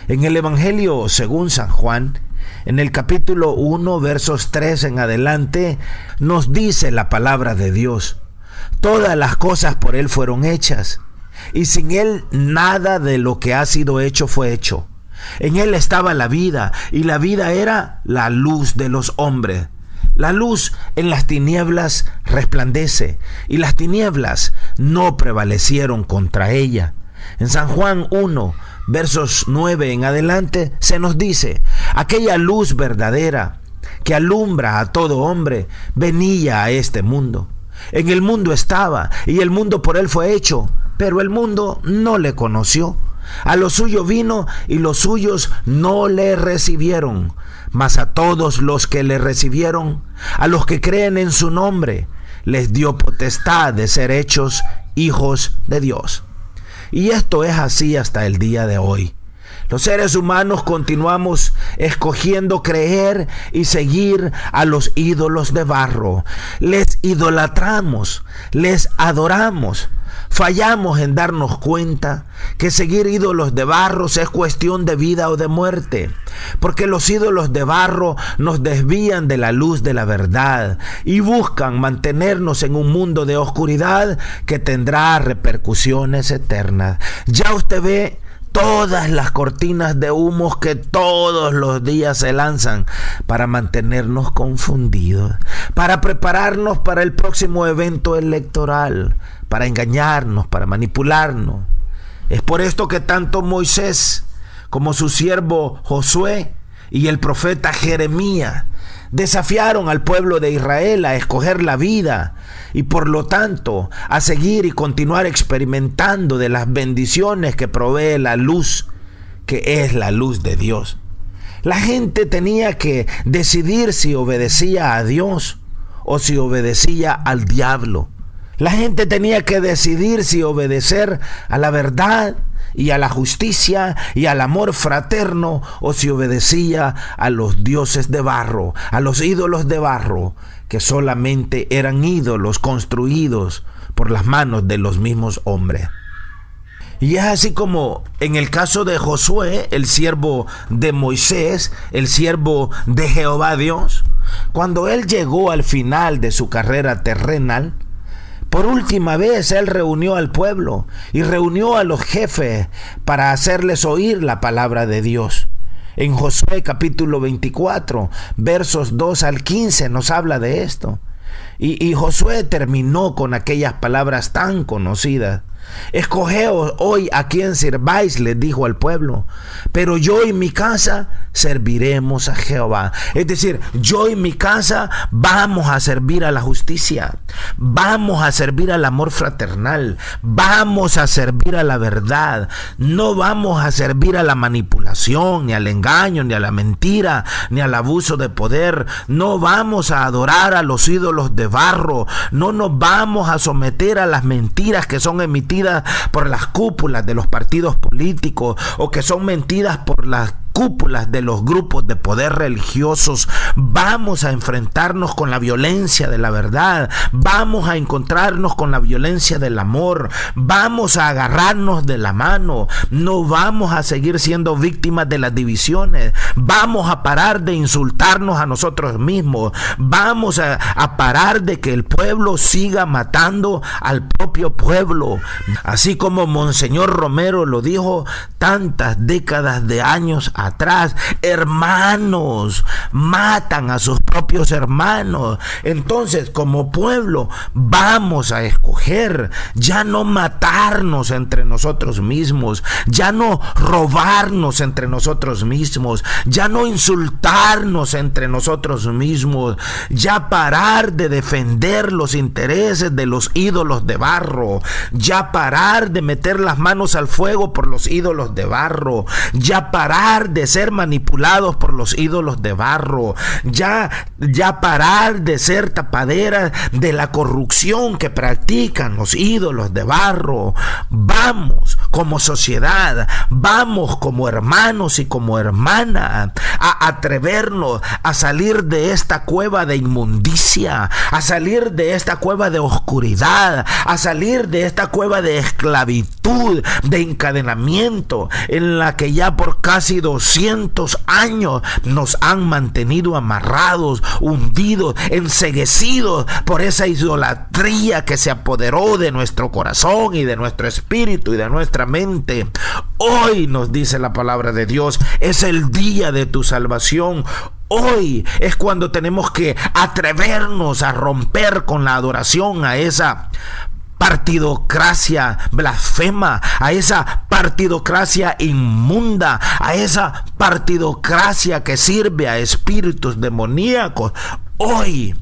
En el Evangelio según San Juan, en el capítulo 1, versos 3 en adelante, nos dice la palabra de Dios: todas las cosas por Él fueron hechas, y sin Él nada de lo que ha sido hecho fue hecho. En Él estaba la vida, y la vida era la luz de los hombres. La luz en las tinieblas resplandece, y las tinieblas no prevalecieron contra ella. En San Juan 1, versos 9 en adelante, se nos dice: aquella luz verdadera que alumbra a todo hombre venía a este mundo. En el mundo estaba, y el mundo por él fue hecho, pero el mundo no le conoció. A lo suyo vino, y los suyos no le recibieron. Mas a todos los que le recibieron, a los que creen en su nombre, les dio potestad de ser hechos hijos de Dios. Y esto es así hasta el día de hoy. Los seres humanos continuamos escogiendo creer y seguir a los ídolos de barro. Les idolatramos, les adoramos. Fallamos en darnos cuenta que seguir ídolos de barro es cuestión de vida o de muerte, porque los ídolos de barro nos desvían de la luz de la verdad y buscan mantenernos en un mundo de oscuridad que tendrá repercusiones eternas. Ya usted ve todas las cortinas de humos que todos los días se lanzan para mantenernos confundidos, para prepararnos para el próximo evento electoral, para engañarnos, para manipularnos. Es por esto que tanto Moisés como su siervo Josué y el profeta Jeremías desafiaron al pueblo de Israel a escoger la vida y por lo tanto a seguir y continuar experimentando de las bendiciones que provee la luz, que es la luz de Dios. La gente tenía que decidir si obedecía a Dios o si obedecía al diablo. La gente tenía que decidir si obedecer a la verdad y a la justicia y al amor fraterno, o si obedecía a los dioses de barro, a los ídolos de barro, que solamente eran ídolos construidos por las manos de los mismos hombres. Y es así como en el caso de Josué, el siervo de Moisés, el siervo de Jehová Dios, cuando él llegó al final de su carrera terrenal, por última vez él reunió al pueblo y reunió a los jefes para hacerles oír la palabra de Dios. En Josué capítulo 24, versos 2 al 15 nos habla de esto. Y Josué terminó con aquellas palabras tan conocidas: escogeos hoy a quien sirváis, les dijo al pueblo, pero yo y mi casa serviremos a Jehová. Es decir, yo y mi casa vamos a servir a la justicia, vamos a servir al amor fraternal, vamos a servir a la verdad, no vamos a servir a la manipulación, ni al engaño, ni a la mentira, ni al abuso de poder. No vamos a adorar a los ídolos de barro. No nos vamos a someter a las mentiras que son emitidas por las cúpulas de los partidos políticos o que son mentidas por las cúpulas de los grupos de poder religiosos. Vamos a enfrentarnos con la violencia de la verdad. Vamos a encontrarnos con la violencia del amor. Vamos a agarrarnos de la mano. No vamos a seguir siendo víctimas de las divisiones. Vamos a parar de insultarnos a nosotros mismos. Vamos a parar de que el pueblo siga matando al propio pueblo. Así como Monseñor Romero lo dijo tantas décadas de años atrás, hermanos matan a sus propios hermanos. Entonces, como pueblo, vamos a escoger ya no matarnos entre nosotros mismos, ya no robarnos entre nosotros mismos, ya no insultarnos entre nosotros mismos, ya parar de defender los intereses de los ídolos de barro, ya parar de meter las manos al fuego por los ídolos de barro, ya parar de ser manipulados por los ídolos de barro, ya parar de ser tapaderas de la corrupción que practican los ídolos de barro. Vamos como sociedad, vamos como hermanos y como hermanas a atrevernos a salir de esta cueva de inmundicia, a salir de esta cueva de oscuridad, a salir de esta cueva de esclavitud, de encadenamiento, en la que ya por casi 200 años nos han mantenido amarrados, hundidos, enceguecidos por esa idolatría que se apoderó de nuestro corazón y de nuestro espíritu y de nuestra mente. Hoy, nos dice la palabra de Dios, es el día de tu salvación. Hoy es cuando tenemos que atrevernos a romper con la adoración a esa partidocracia blasfema, a esa partidocracia inmunda, a esa partidocracia que sirve a espíritus demoníacos. Hoy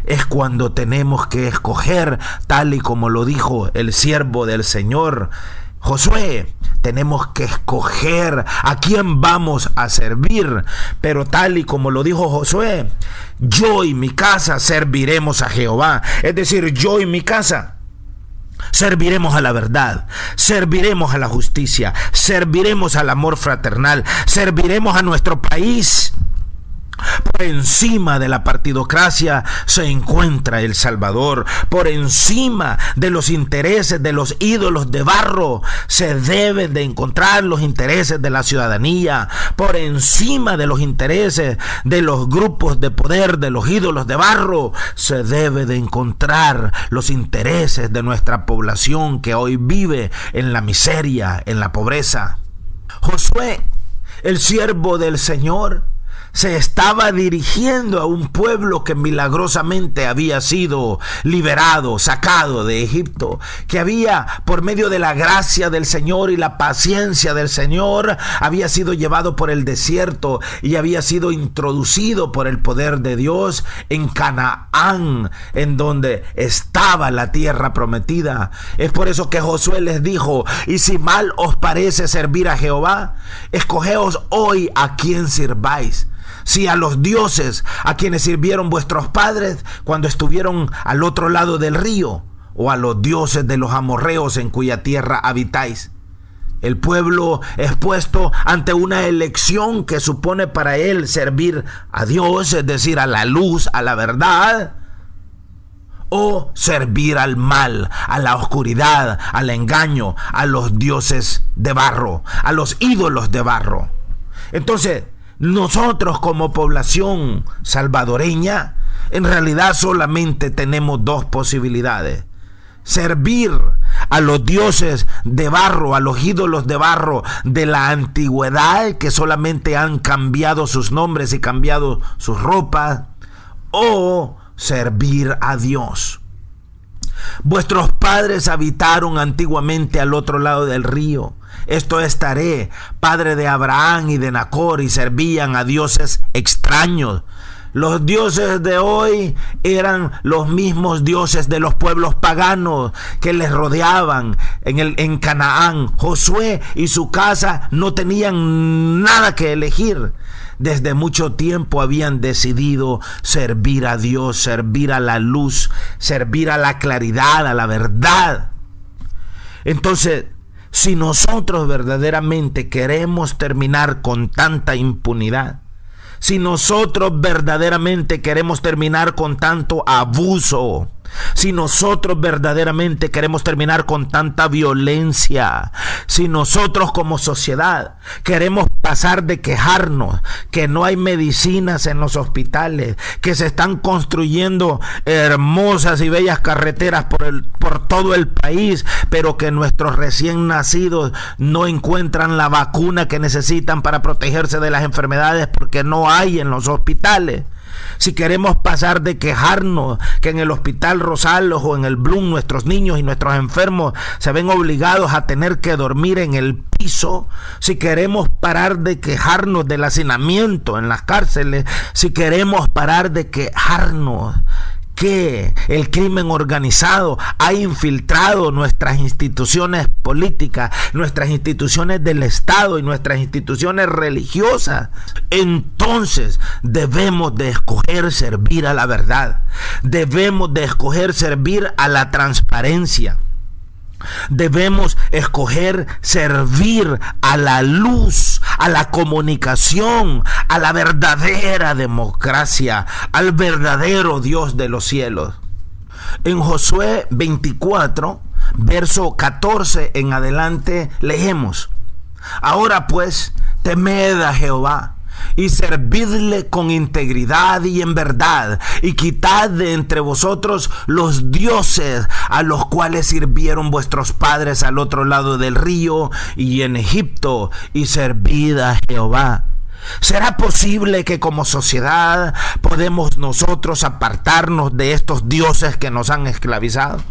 es cuando tenemos que escoger, tal y como lo dijo el siervo del Señor Josué. Tenemos que escoger a quién vamos a servir, pero tal y como lo dijo Josué, yo y mi casa serviremos a Jehová. Es decir, yo y mi casa serviremos a la verdad, serviremos a la justicia, serviremos al amor fraternal, serviremos a nuestro país. Por encima de la partidocracia se encuentra el Salvador. Por encima de los intereses de los ídolos de barro se deben de encontrar los intereses de la ciudadanía. Por encima de los intereses de los grupos de poder de los ídolos de barro se debe de encontrar los intereses de nuestra población que hoy vive en la miseria, en la pobreza. Josué, el siervo del Señor, se estaba dirigiendo a un pueblo que milagrosamente había sido liberado, sacado de Egipto, que había, por medio de la gracia del Señor y la paciencia del Señor, había sido llevado por el desierto y había sido introducido por el poder de Dios en Canaán, en donde estaba la tierra prometida. Es por eso que Josué les dijo: y si mal os parece servir a Jehová, escogeos hoy a quién sirváis. Si a los dioses a quienes sirvieron vuestros padres cuando estuvieron al otro lado del río, o a los dioses de los amorreos en cuya tierra habitáis. El pueblo es puesto ante una elección que supone para él servir a Dios, es decir, a la luz, a la verdad, o servir al mal, a la oscuridad, al engaño, a los dioses de barro, a los ídolos de barro. Entonces, nosotros como población salvadoreña, en realidad solamente tenemos dos posibilidades: servir a los dioses de barro, a los ídolos de barro de la antigüedad, que solamente han cambiado sus nombres y cambiado sus ropas, o servir a Dios. Vuestros padres habitaron antiguamente al otro lado del río. Esto es Taré, padre de Abraham y de Nacor, y servían a dioses extraños. Los dioses de hoy eran los mismos dioses de los pueblos paganos que les rodeaban en Canaán. Josué y su casa no tenían nada que elegir. desde mucho tiempo habían decidido servir a Dios, servir a la luz, servir a la claridad, a la verdad. Entonces, si nosotros verdaderamente queremos terminar con tanta impunidad, si nosotros verdaderamente queremos terminar con tanto abuso, si nosotros verdaderamente queremos terminar con tanta violencia, si nosotros como sociedad queremos pasar de quejarnos que no hay medicinas en los hospitales, que se están construyendo hermosas y bellas carreteras por todo el país, pero que nuestros recién nacidos no encuentran la vacuna que necesitan para protegerse de las enfermedades porque no hay en los hospitales. Si queremos pasar de quejarnos que en el Hospital Rosales o en el Blum nuestros niños y nuestros enfermos se ven obligados a tener que dormir en el piso, si queremos parar de quejarnos del hacinamiento en las cárceles, si queremos parar de quejarnos que el crimen organizado ha infiltrado nuestras instituciones políticas, nuestras instituciones del Estado y nuestras instituciones religiosas, entonces debemos de escoger servir a la verdad, debemos de escoger servir a la transparencia. Debemos escoger servir a la luz, a la comunicación, a la verdadera democracia, al verdadero Dios de los cielos. En Josué 24, verso 14 en adelante, leemos: Ahora pues, temed a Jehová y servidle con integridad y en verdad, y quitad de entre vosotros los dioses a los cuales sirvieron vuestros padres al otro lado del río y en Egipto, y servid a Jehová. ¿Será posible que como sociedad podemos nosotros apartarnos de estos dioses que nos han esclavizado?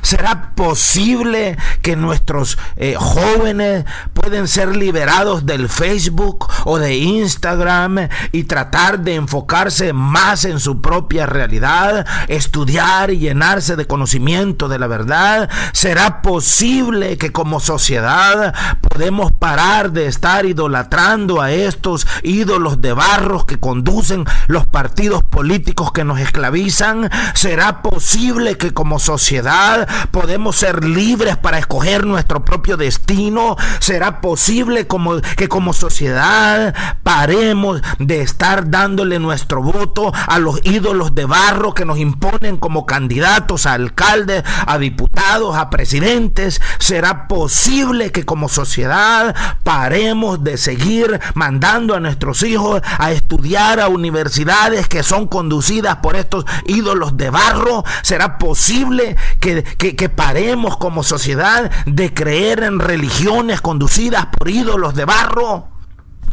¿Será posible que nuestros jóvenes pueden ser liberados del Facebook o de Instagram y tratar de enfocarse más en su propia realidad, estudiar y llenarse de conocimiento de la verdad? ¿Será posible que como sociedad podemos parar de estar idolatrando a estos ídolos de barro que conducen los partidos políticos que nos esclavizan? ¿Será posible que como sociedad podemos ser libres para escoger nuestro propio destino? ¿Será posible que como sociedad paremos de estar dándole nuestro voto a los ídolos de barro que nos imponen como candidatos a alcaldes, a diputados, a presidentes? ¿Será posible que como sociedad paremos de seguir mandando a nuestros hijos a estudiar a universidades que son conducidas por estos ídolos de barro? ¿Será posible que paremos como sociedad de creer en religiones conducidas por ídolos de barro?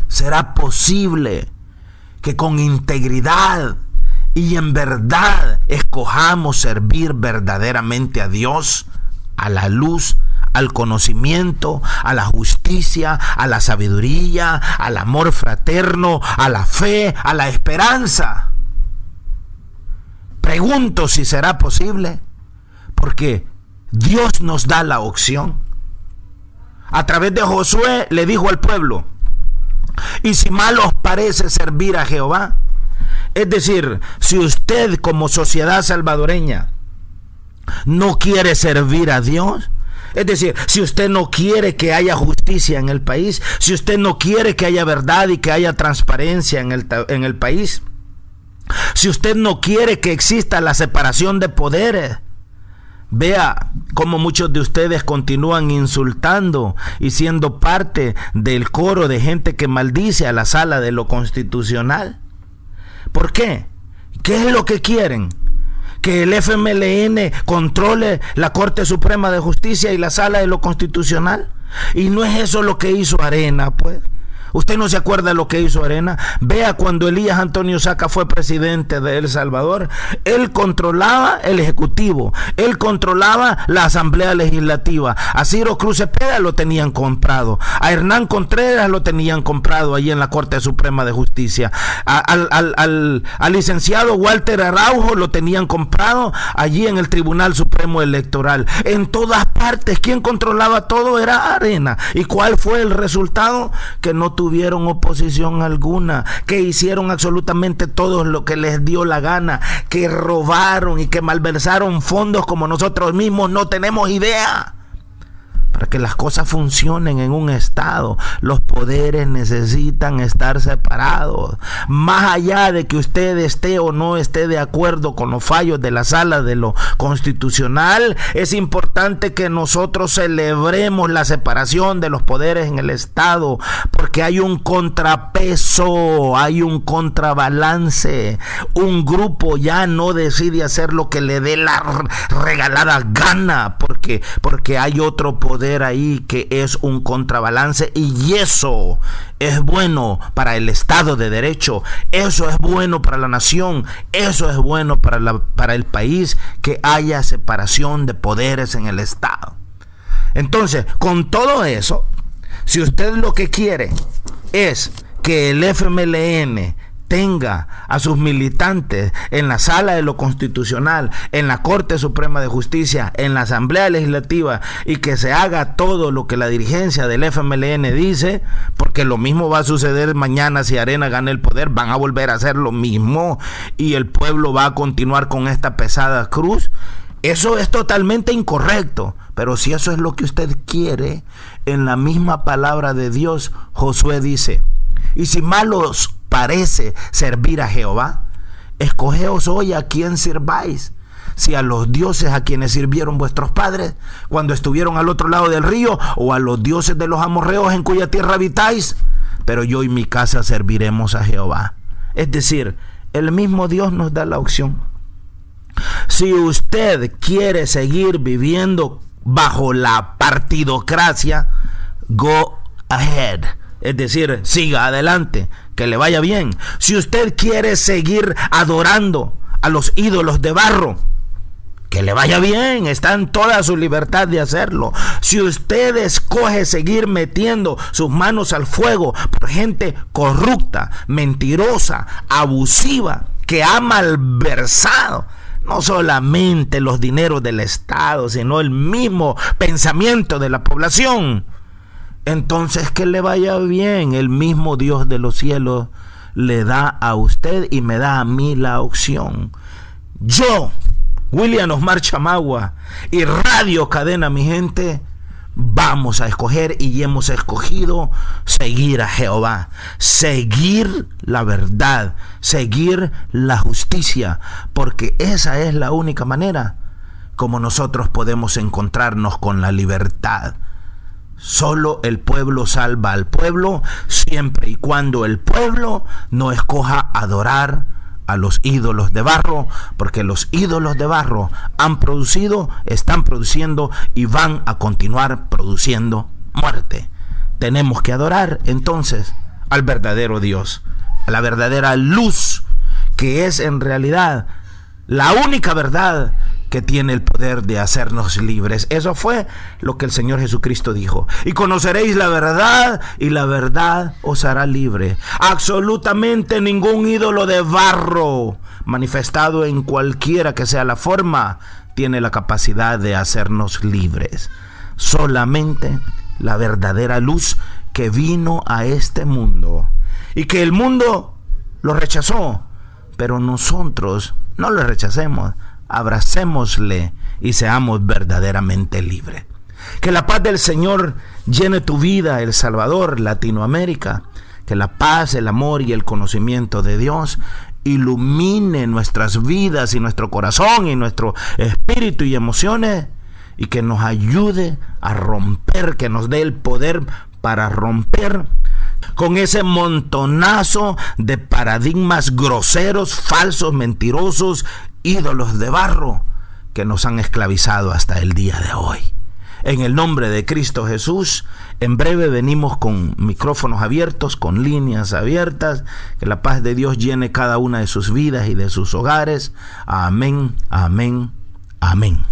¿Será posible que con integridad y en verdad escojamos servir verdaderamente a Dios, a la luz, al conocimiento, a la justicia, a la sabiduría, al amor fraterno, a la fe, a la esperanza? Pregunto si será posible, porque Dios nos da la opción. A través de Josué le dijo al pueblo: y si mal os parece servir a Jehová, es decir, si usted como sociedad salvadoreña no quiere servir a Dios, es decir, si usted no quiere que haya justicia en el país, si usted no quiere que haya verdad y que haya transparencia en el país, si usted no quiere que exista la separación de poderes, vea cómo muchos de ustedes continúan insultando y siendo parte del coro de gente que maldice a la sala de lo constitucional. ¿Por qué? ¿Qué es lo que quieren? ¿Que el FMLN controle la Corte Suprema de Justicia y la sala de lo constitucional? Y no es eso lo que hizo Arena, pues. ¿Usted no se acuerda de lo que hizo Arena? Vea cuando Elías Antonio Saca fue presidente de El Salvador. Él controlaba el Ejecutivo, él controlaba la Asamblea Legislativa. A Ciro Cruz Cepeda lo tenían comprado, a Hernán Contreras lo tenían comprado allí en la Corte Suprema de Justicia, al licenciado Walter Araujo lo tenían comprado allí en el Tribunal Supremo Electoral. En todas partes, quien controlaba todo era Arena. ¿Y cuál fue el resultado? Que no tuvieron oposición alguna, que hicieron absolutamente todo lo que les dio la gana, que robaron y que malversaron fondos como nosotros mismos no tenemos idea. Para que las cosas funcionen en un estado, los poderes necesitan estar separados. Más allá de que usted esté o no esté de acuerdo con los fallos de la Sala de lo Constitucional, es importante que nosotros celebremos la separación de los poderes en el estado, porque hay un contrapeso, hay un contrabalance. Un grupo ya no decide hacer lo que le dé la regalada gana, porque hay otro poder ahí que es un contrabalance, y eso es bueno para el Estado de Derecho, eso es bueno para la nación, eso es bueno para el país, que haya separación de poderes en el Estado. Entonces, con todo eso, si usted lo que quiere es que el FMLN tenga a sus militantes en la Sala de lo Constitucional, en la Corte Suprema de Justicia, en la Asamblea Legislativa, y que se haga todo lo que la dirigencia del FMLN dice, porque lo mismo va a suceder mañana si Arena gana el poder, van a volver a hacer lo mismo y el pueblo va a continuar con esta pesada cruz. Eso es totalmente incorrecto, pero si eso es lo que usted quiere, en la misma palabra de Dios, Josué dice: y si malos parece servir a Jehová, escogeos hoy a quién sirváis, si a los dioses a quienes sirvieron vuestros padres cuando estuvieron al otro lado del río, o a los dioses de los amorreos en cuya tierra habitáis, pero yo y mi casa serviremos a Jehová. Es decir, el mismo Dios nos da la opción. Si usted quiere seguir viviendo bajo la partidocracia, go ahead. Es decir, siga adelante, que le vaya bien. Si usted quiere seguir adorando a los ídolos de barro, que le vaya bien, está en toda su libertad de hacerlo. Si usted escoge seguir metiendo sus manos al fuego por gente corrupta, mentirosa, abusiva, que ha malversado no solamente los dineros del Estado, sino el mismo pensamiento de la población, entonces que le vaya bien. El mismo Dios de los cielos le da a usted y me da a mí la opción. Yo, William Osmar Chamagua y Radio Cadena Mi Gente, vamos a escoger y hemos escogido seguir a Jehová, seguir la verdad, seguir la justicia, porque esa es la única manera como nosotros podemos encontrarnos con la libertad. Solo el pueblo salva al pueblo, siempre y cuando el pueblo no escoja adorar a los ídolos de barro, porque los ídolos de barro han producido, están produciendo y van a continuar produciendo muerte. Tenemos que adorar entonces al verdadero Dios, a la verdadera luz, que es en realidad la única verdad que tiene el poder de hacernos libres. Eso fue lo que el Señor Jesucristo dijo: y conoceréis la verdad, y la verdad os hará libre. Absolutamente ningún ídolo de barro, manifestado en cualquiera que sea la forma, tiene la capacidad de hacernos libres. Solamente la verdadera luz que vino a este mundo, y que el mundo lo rechazó, pero nosotros no lo rechacemos, abracémosle y seamos verdaderamente libres. Que la paz del Señor llene tu vida, El Salvador, Latinoamérica. Que la paz, el amor y el conocimiento de Dios ilumine nuestras vidas y nuestro corazón y nuestro espíritu y emociones, y que nos ayude a romper, que nos dé el poder para romper con ese montonazo de paradigmas groseros, falsos, mentirosos, ídolos de barro que nos han esclavizado hasta el día de hoy. En el nombre de Cristo Jesús, en breve venimos con micrófonos abiertos, con líneas abiertas. Que la paz de Dios llene cada una de sus vidas y de sus hogares. Amén, amén, amén.